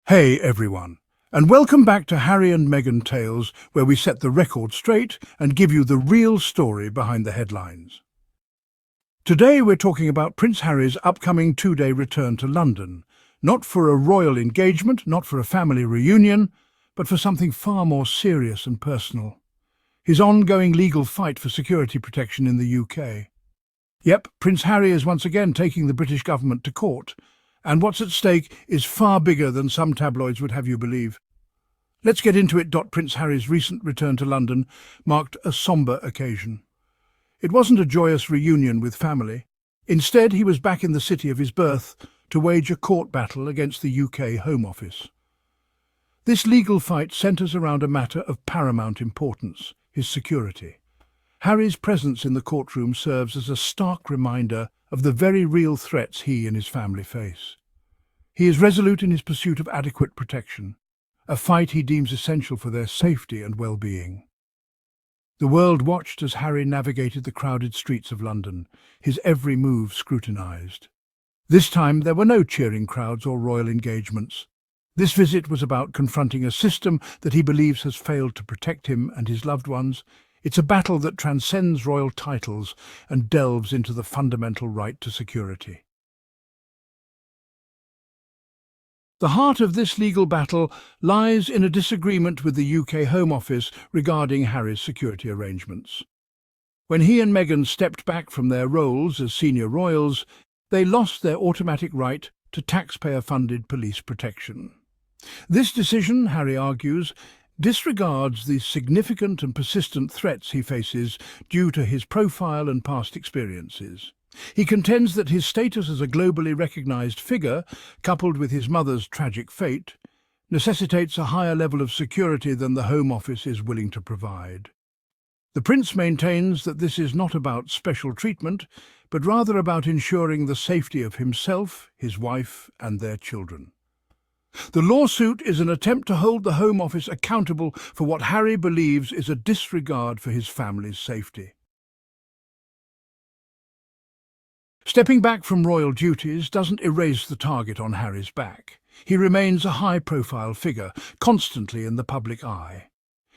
Hey everyone, and welcome back to Harry and Meghan Tales, where we set the record straight and give you the real story behind the headlines. Today we're talking about Prince Harry's upcoming two-day return to London, not for a royal engagement, not for a family reunion, but for something far more serious and personal. His ongoing legal fight for security protection in the UK. Yep, Prince Harry is once again taking the British government to court, and what's at stake is far bigger than some tabloids would have you believe. Let's get into it. Prince Harry's recent return to London marked a sombre occasion. It wasn't a joyous reunion with family. Instead, he was back in the city of his birth to wage a court battle against the UK Home Office. This legal fight centres around a matter of paramount importance: his security. Harry's presence in the courtroom serves as a stark reminder of the very real threats he and his family face. He is resolute in his pursuit of adequate protection, a fight he deems essential for their safety and well-being. The world watched as Harry navigated the crowded streets of London, his every move scrutinised. This time there were no cheering crowds or royal engagements. This visit was about confronting a system that he believes has failed to protect him and his loved ones. It's a battle that transcends royal titles and delves into the fundamental right to security. The heart of this legal battle lies in a disagreement with the UK Home Office regarding Harry's security arrangements. When he and Meghan stepped back from their roles as senior royals, they lost their automatic right to taxpayer-funded police protection. This decision, Harry argues, disregards the significant and persistent threats he faces due to his profile and past experiences. He contends that his status as a globally recognised figure, coupled with his mother's tragic fate, necessitates a higher level of security than the Home Office is willing to provide. The Prince maintains that this is not about special treatment, but rather about ensuring the safety of himself, his wife, and their children. The lawsuit is an attempt to hold the Home Office accountable for what Harry believes is a disregard for his family's safety. Stepping back from royal duties doesn't erase the target on Harry's back. He remains a high-profile figure, constantly in the public eye.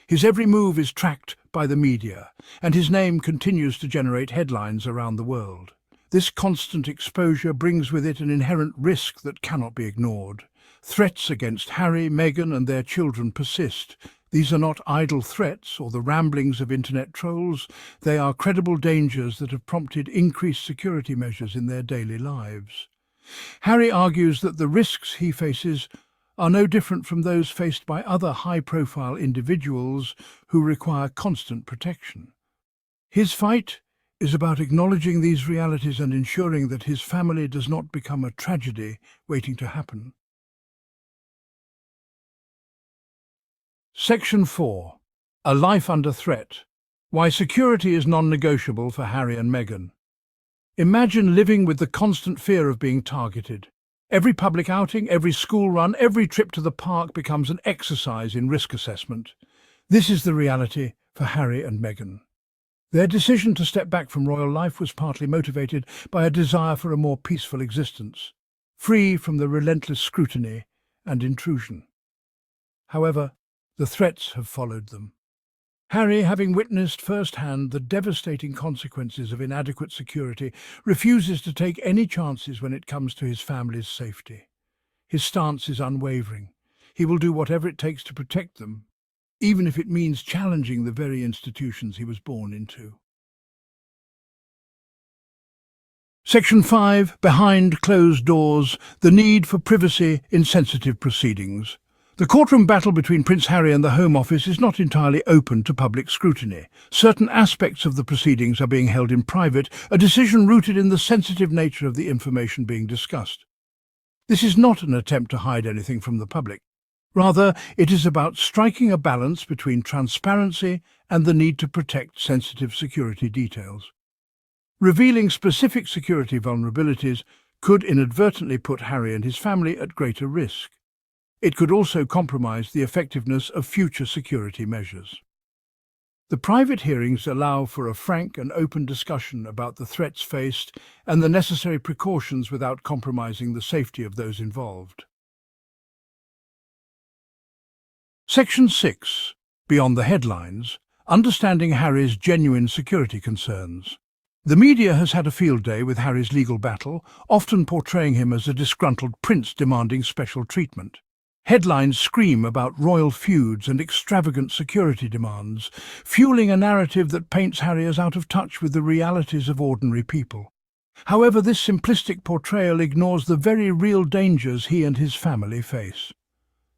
His every move is tracked by the media, and his name continues to generate headlines around the world. This constant exposure brings with it an inherent risk that cannot be ignored. Threats against Harry, Meghan and their children persist. These are not idle threats or the ramblings of internet trolls. They are credible dangers that have prompted increased security measures in their daily lives. Harry argues that the risks he faces are no different from those faced by other high-profile individuals who require constant protection. His fight is about acknowledging these realities and ensuring that his family does not become a tragedy waiting to happen. Section 4. A Life Under Threat. Why security is non-negotiable for Harry and Meghan. Imagine living with the constant fear of being targeted. Every public outing, every school run, every trip to the park becomes an exercise in risk assessment. This is the reality for Harry and Meghan. Their decision to step back from royal life was partly motivated by a desire for a more peaceful existence, free from the relentless scrutiny and intrusion. However, the threats have followed them. Harry, having witnessed firsthand the devastating consequences of inadequate security, refuses to take any chances when it comes to his family's safety. His stance is unwavering. He will do whatever it takes to protect them, even if it means challenging the very institutions he was born into. Section 5. Behind closed doors, the need for privacy in sensitive proceedings. The courtroom battle between Prince Harry and the Home Office is not entirely open to public scrutiny. Certain aspects of the proceedings are being held in private, a decision rooted in the sensitive nature of the information being discussed. This is not an attempt to hide anything from the public. Rather, it is about striking a balance between transparency and the need to protect sensitive security details. Revealing specific security vulnerabilities could inadvertently put Harry and his family at greater risk. It could also compromise the effectiveness of future security measures. The private hearings allow for a frank and open discussion about the threats faced and the necessary precautions without compromising the safety of those involved. Section 6. Beyond the headlines. Understanding Harry's genuine security concerns. The media has had a field day with Harry's legal battle, often portraying him as a disgruntled prince demanding special treatment. Headlines scream about royal feuds and extravagant security demands, fueling a narrative that paints Harry as out of touch with the realities of ordinary people. However, this simplistic portrayal ignores the very real dangers he and his family face.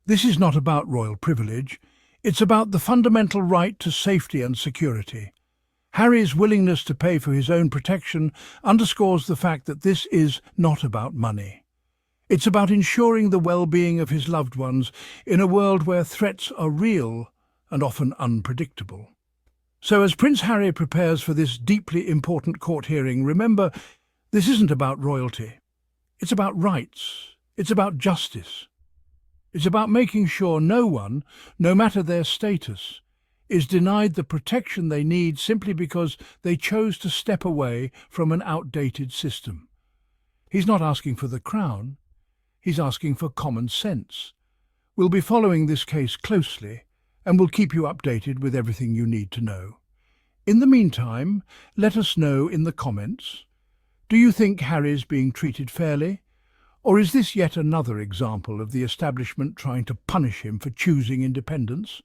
This is not about royal privilege, it's about the fundamental right to safety and security. Harry's willingness to pay for his own protection underscores the fact that this is not about money. It's about ensuring the well-being of his loved ones in a world where threats are real and often unpredictable. So as Prince Harry prepares for this deeply important court hearing, remember, this isn't about royalty. It's about rights. It's about justice. It's about making sure no one, no matter their status, is denied the protection they need simply because they chose to step away from an outdated system. He's not asking for the crown. He's asking for common sense. We'll be following this case closely, and we'll keep you updated with everything you need to know. In the meantime, let us know in the comments. Do you think Harry's being treated fairly? Or is this yet another example of the establishment trying to punish him for choosing independence?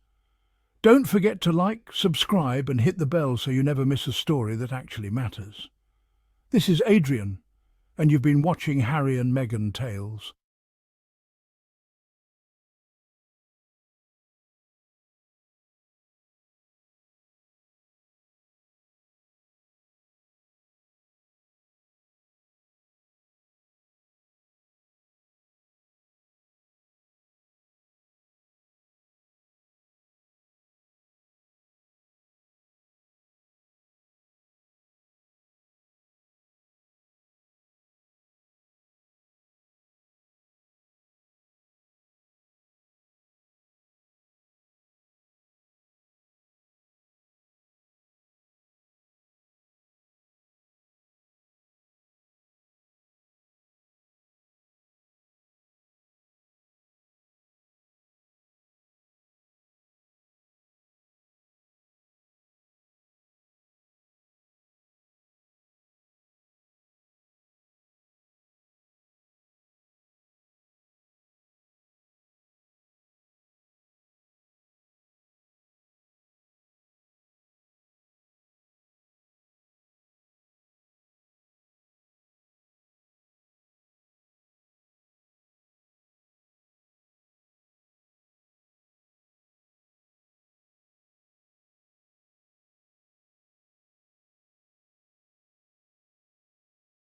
Don't forget to like, subscribe, and hit the bell so you never miss a story that actually matters. This is Adrian, and you've been watching Harry and Meghan Tales.